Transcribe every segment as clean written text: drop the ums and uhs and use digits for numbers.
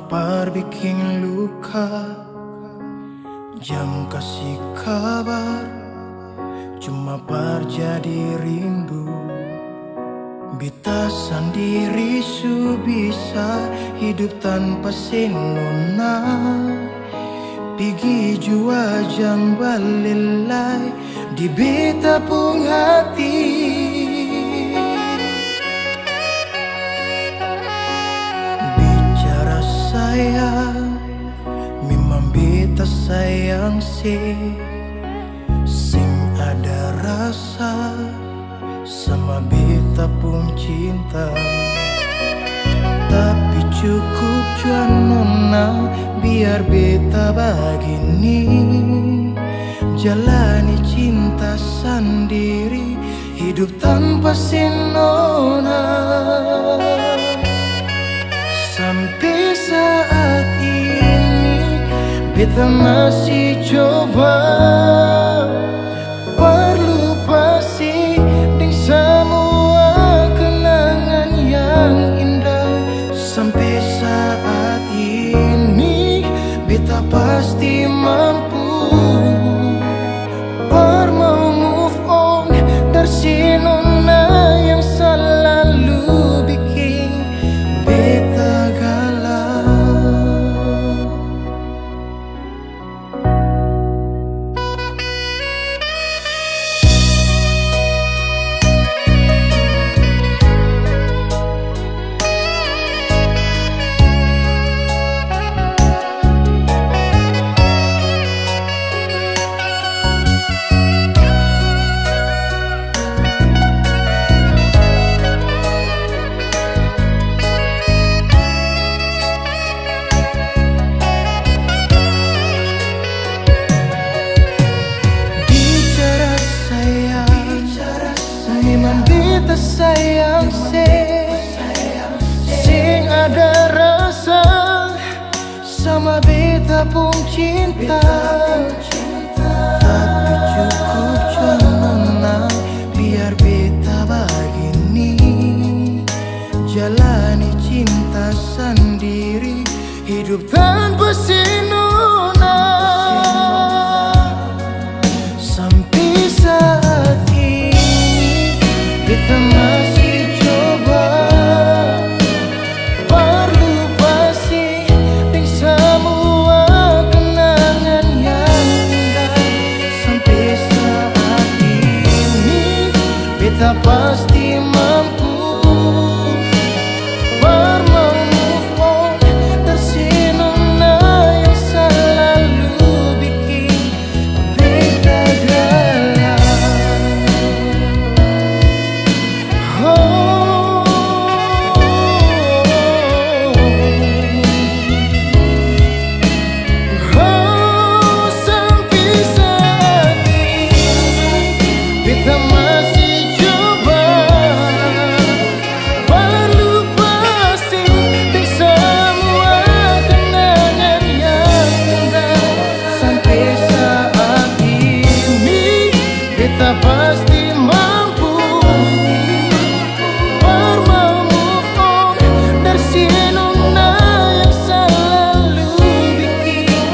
par bikin luka, jangan kasih kabar, cuma par jadi rindu. Beta sendiri su bisa hidup tanpa sinona, pigi jua jang balilai di beta pun hati. Bicara sayang, memang beta sayang sing ada rasa sama beta pun cinta. Tapi cukup jua nona, biar beta begini jalani cinta sendiri, hidup tanpa sinona. Sampai saat ini beta masih coba berlupasi dengan semua kenangan yang indah. Sampai saat ini beta pasti mampu mau move on dari si nona yang selalu bikin beta galau. Beta sayang sing ada rasa sama beta pun cinta. Tapi cukup jua nona, biar beta begini jalani cinta sendiri, hidup tanpa si nona. Sampai saat beta masih coba berlupasi dengan semua kenangan yang indah. Sampai saat ini beta pasti mampu move on dari si nona yang selalu bikin beta galau. Beta masih coba berlupasi dengan semua kenangan yang indah. Sampai saat ini beta pasti mampu move on dari si nona yang selalu bikin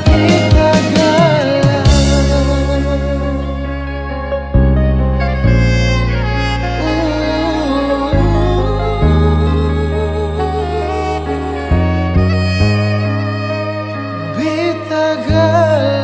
beta galau. Beta galau.